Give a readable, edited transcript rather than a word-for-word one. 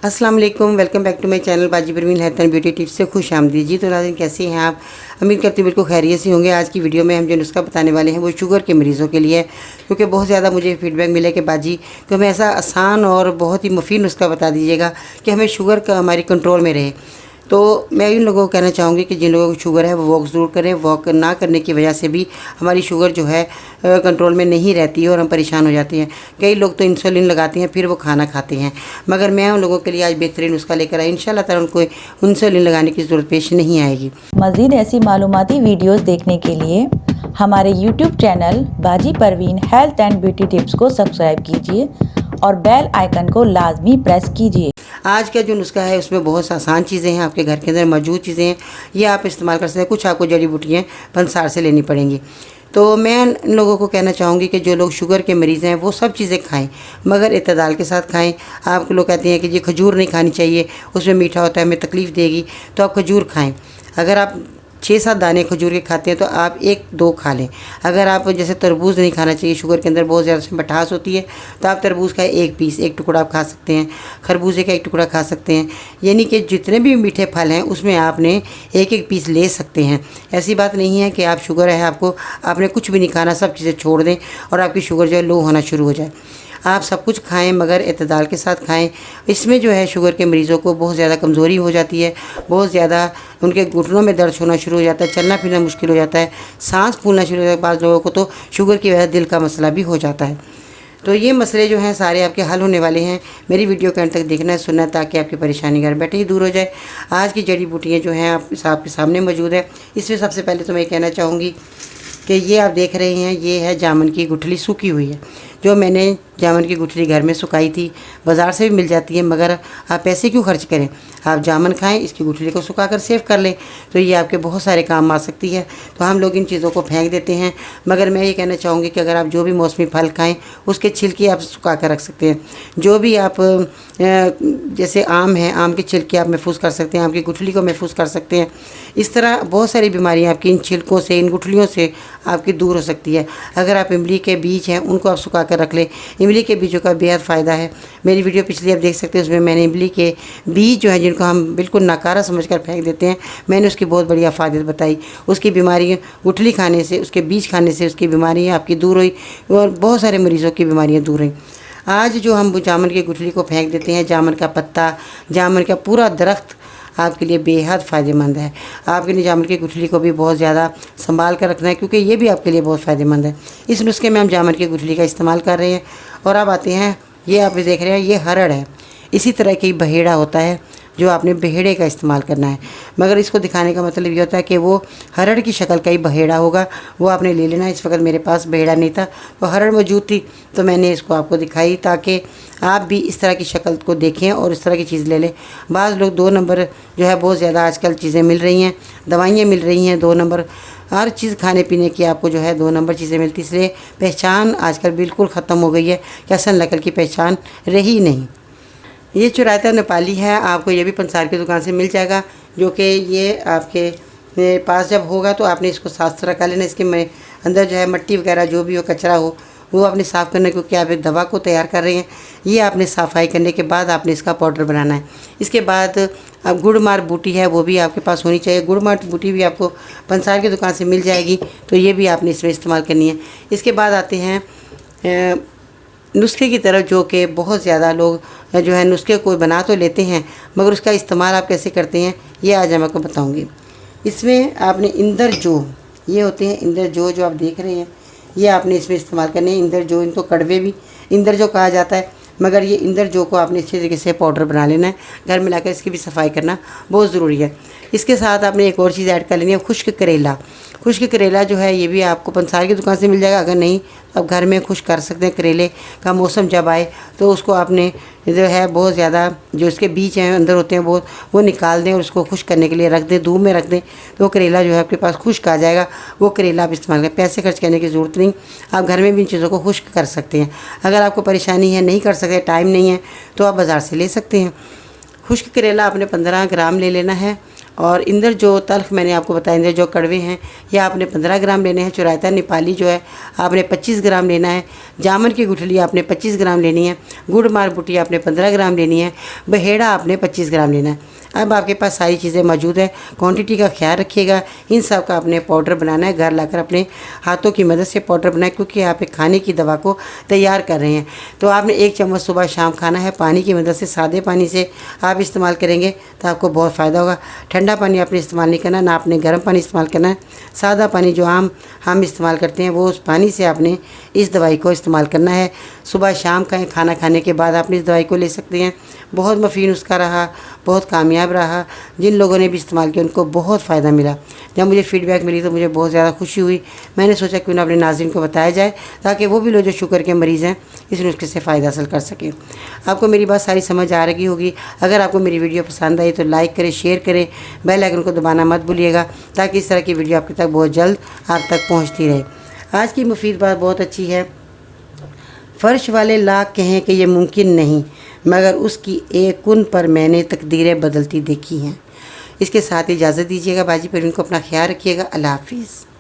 अस्सलाम वालेकुम, welcome back to my channel बाजी Parveen health and beauty tips से खुश आमदीद जी। तो नाज़रीन, कैसे हैं आप? उम्मीद करती हूँ बिल्कुल खैरियत से होंगे। आज की वीडियो में हम जो नुस्खा बताने वाले हैं वो शुगर के मरीज़ों के लिए है, क्योंकि बहुत ज़्यादा मुझे फीडबैक मिले कि बाजी तो हमें ऐसा आसान और बहुत ही मुफीद नुस्खा बता दीजिएगा कि हमें शुगर का हमारी कंट्रोल में रहे। तो मैं इन लोगों को कहना चाहूँगी कि जिन लोगों को शुगर है वो वॉक ज़रूर करें। वॉक ना करने की वजह से भी हमारी शुगर जो है कंट्रोल में नहीं रहती है और हम परेशान हो जाते हैं। कई लोग तो इंसुलिन लगाते हैं फिर वो खाना खाते हैं, मगर मैं उन लोगों के लिए आज बेहतरीन नुस्खा लेकर आई। इंशाल्लाह ताला उनको इंसुलिन लगाने की ज़रूरत पेश नहीं आएगी। मज़ीद ऐसी मालूमाती वीडियोस देखने के लिए हमारे YouTube चैनल बाजी Parveen health and beauty tips को सब्सक्राइब कीजिए और बेल आइकन को लाजमी प्रेस कीजिए। आज का जो नुस्खा है उसमें बहुत आसान चीज़ें हैं, आपके घर के अंदर मौजूद चीज़ें हैं, ये आप इस्तेमाल कर सकते हैं। कुछ आपको जड़ी बूटियाँ पंसार से लेनी पड़ेंगी। तो मैं इन लोगों को कहना चाहूँगी कि जो लोग शुगर के मरीज़ हैं वो सब चीज़ें खाएं, मगर इत्तदाल के साथ खाएं। आप लोग कहते हैं कि जी खजूर नहीं खानी चाहिए, उसमें मीठा होता है, हमें तकलीफ़ देगी, तो आप खजूर खाएं। अगर आप 6-7 दाने खजूर के खाते हैं तो आप 1-2 खा लें। अगर आप जैसे तरबूज नहीं खाना चाहिए, शुगर के अंदर बहुत ज़्यादा मिठास होती है, तो आप तरबूज का 1 पीस, 1 टुकड़ा आप खा सकते हैं। खरबूजे का 1 टुकड़ा खा सकते हैं। यानी कि जितने भी मीठे फल हैं उसमें आपने 1-1 पीस ले सकते हैं। ऐसी बात नहीं है कि आप शुगर है आपको, आपने कुछ भी नहीं खाना, सब चीज़ें छोड़ दें और आपकी शुगर जो है लो होना शुरू हो जाए। आप सब कुछ खाएं मगर इत्तेदाल के साथ खाएं। इसमें जो है शुगर के मरीज़ों को बहुत ज़्यादा कमज़ोरी हो जाती है, बहुत ज़्यादा उनके घुटनों में दर्द होना शुरू हो जाता है, चलना फिरना मुश्किल हो जाता है, सांस फूलना शुरू हो जाता है। बाज़ लोगों को तो शुगर की वजह से दिल का मसला भी हो जाता है। तो ये मसले जो हैं सारे आपके हल होने वाले हैं। मेरी वीडियो के अंत तक देखना है, सुनना है, ताकि आपकी परेशानी घर बैठे ही दूर हो जाए। आज की जड़ी बूटियाँ जो हैं आपके सामने मौजूद है। इसमें सबसे पहले तो मैं कहना चाहूँगी कि ये आप देख रहे हैं, ये है जामन की गुठली सूखी हुई है। जो मैंने जामन की गुठली घर में सुखाई थी, बाज़ार से भी मिल जाती है, मगर आप पैसे क्यों खर्च करें, आप जामन खाएं, इसकी गुठली को सुखा कर सेव कर लें, तो ये आपके बहुत सारे काम आ सकती है। तो हम लोग इन चीज़ों को फेंक देते हैं, मगर मैं ये कहना चाहूँगी कि अगर आप जो भी मौसमी फल खाएं उसके छिलके आप सुखा कर रख सकते हैं। जो भी आप जैसे आम है, आम के छिलके आप महफूज कर सकते हैं, आम की गुठली को महफूज कर सकते हैं। इस तरह बहुत सारी बीमारियाँ आपकी इन छिलकों से, इन गुठलियों से आपकी दूर हो सकती है। अगर आप इमली के बीज हैं उनको आप सुखा कर रख लें, इमली के बीजों का बेहद फ़ायदा है। मेरी वीडियो पिछली आप देख सकते हैं, उसमें मैंने इमली के बीज जो हैं जिनको हम बिल्कुल नकारा समझकर फेंक देते हैं, मैंने उसकी बहुत बढ़िया फ़ायदे बताई। उसकी बीमारी गुठली खाने से, उसके बीज खाने से उसकी बीमारियाँ आपकी दूर हुई और बहुत सारे मरीज़ों की बीमारियाँ दूर हुई। आज जो हम जामुन की गुठली को फेंक देते हैं, जामुन का पत्ता, जामुन का पूरा दरख्त आपके लिए बेहद फ़ायदेमंद है। आपके लिए जामुन की गुठली को भी बहुत ज़्यादा संभाल कर रखना है, क्योंकि ये भी आपके लिए बहुत फ़ायदेमंद है। इस नुस्खे में हम जामुन की गुठली का इस्तेमाल कर रहे हैं। और अब आते हैं, ये आप देख रहे हैं, ये हरड़ है। इसी तरह की बहेड़ा होता है जो आपने बहेड़े का इस्तेमाल करना है, मगर इसको दिखाने का मतलब ये होता है कि वो हरड़ की शक्ल का ही बहेड़ा होगा, वो आपने ले लेना है। इस वक्त मेरे पास बहेड़ा नहीं था, तो हरड़ मौजूद थी, तो मैंने इसको आपको दिखाई ताकि आप भी इस तरह की शक्ल को देखें और इस तरह की चीज़ ले लें। बाज़ लोग 2 नंबर जो है, बहुत ज़्यादा आजकल चीज़ें मिल रही हैं, दवाइयाँ मिल रही हैं 2 नंबर, हर चीज़ खाने पीने की आपको जो है 2 नंबर चीज़ें मिलती, इसलिए पहचान आजकल बिल्कुल ख़त्म हो गई है कि असल नकल की पहचान रही नहीं। ये चुराइता नेपाली है, आपको ये भी पंसार की दुकान से मिल जाएगा, जो कि ये आपके पास जब होगा तो आपने इसको साफ सुथरा कर लेना। इसके अंदर जो है मट्टी वगैरह जो भी हो, कचरा हो, वो आपने साफ़ करना, क्योंकि आप एक दवा को तैयार कर रहे हैं। ये आपने सफाई करने के बाद आपने इसका पाउडर बनाना है। इसके बाद अब गुड़ मार बूटी है, वो भी आपके पास होनी चाहिए। गुड़ मार बूटी भी आपको पंसार की दुकान से मिल जाएगी, तो ये भी आपने इसमें इस्तेमाल करनी है। इसके बाद आते हैं नुस्खे की तरफ, जो कि बहुत ज़्यादा लोग जो है नुस्खे को बना तो लेते हैं, मगर उसका इस्तेमाल आप कैसे करते हैं ये आज मैं आपको बताऊँगी। इसमें आपने इंदर जो, ये होते हैं इंदर जो आप देख रहे हैं, ये आपने इसमें इस्तेमाल करने हैं। इंदर जो, इनको कड़वे भी इंदर जो कहा जाता है, मगर ये इंदर जो को आपने अच्छे तरीके से पाउडर बना लेना है। घर में लाकर इसकी भी सफाई करना बहुत ज़रूरी है। इसके साथ आपने एक और चीज़ ऐड कर लेनी है, खुश्क करेला। खुश्क करेला जो है ये भी आपको पंसार की दुकान से मिल जाएगा, अगर नहीं तो आप घर में खुश्क कर सकते हैं। करेले का मौसम जब आए तो उसको आपने जो है बहुत ज़्यादा जो इसके बीज हैं अंदर होते हैं वो निकाल दें और उसको खुश्क करने के लिए रख दें, धूप में रख दें, तो वो करेला जो है आपके पास खुश्क आ जाएगा। वो करेला आप इस्तेमाल करें, पैसे खर्च करने की ज़रूरत नहीं, आप घर में भी इन चीज़ों को खुश्क कर सकते हैं। अगर आपको परेशानी है, नहीं कर सकते, टाइम नहीं है, तो आप बाज़ार से ले सकते हैं। खुश्क करेला आपने 15 ग्राम ले लेना है और इंदर जो तल्ख मैंने आपको बताया, इंदर जो कड़वे हैं, यह आपने 15 ग्राम लेने हैं। चुराइता नेपाली जो है आपने 25 ग्राम लेना है। जामन की गुठली आपने 25 ग्राम लेनी है। गुड़ मार बुटी आपने 15 ग्राम लेनी है। बहेड़ा आपने 25 ग्राम लेना है। अब आपके पास सारी चीज़ें मौजूद है। क्वांटिटी का ख्याल रखिएगा। इन सब का आपने पाउडर बनाना है। घर लाकर अपने हाथों की मदद से पाउडर बनाए, क्योंकि आप एक खाने की दवा को तैयार कर रहे हैं। तो आपने 1 चम्मच सुबह शाम खाना है। पानी की मदद से, सादे पानी से आप इस्तेमाल करेंगे तो आपको बहुत फ़ायदा होगा। ठंडा पानी आपने इस्तेमाल नहीं करना, ना आपने गर्म पानी इस्तेमाल करना है। सादा पानी जो हम इस्तेमाल करते हैं, वो उस पानी से आपने इस दवाई को इस्तेमाल करना है। सुबह शाम का खाना खाने के बाद आपने इस दवाई को ले सकते हैं। बहुत मफीद नुस्खा रहा, बहुत कामयाब रहा। जिन लोगों ने भी इस्तेमाल किया उनको बहुत फ़ायदा मिला। जब मुझे फ़ीडबैक मिली तो मुझे बहुत ज़्यादा खुशी हुई। मैंने सोचा क्यों ना अपने नाज़रीन को बताया जाए, ताकि वो भी लोग जो शुगर के मरीज़ हैं इस नुस्खे से फ़ायदा हासिल कर सकें। आपको मेरी बात सारी समझ आ रही होगी। अगर आपको मेरी वीडियो पसंद आई तो लाइक करें, शेयर करें, बेल आइकन को दबाना मत भूलिएगा, ताकि इस तरह की वीडियो आपके तक बहुत जल्द आप तक पहुँचती रहे। आज की मुफीद बात बहुत अच्छी है। फ़र्श वाले लाख कहें कि ये मुमकिन नहीं, मगर उसकी एक कुन पर मैंने तकदीरें बदलती देखी हैं। इसके साथ इजाज़त दीजिएगा। बाजी पर इनको अपना ख्याल रखिएगा। अल्लाह हाफिज़।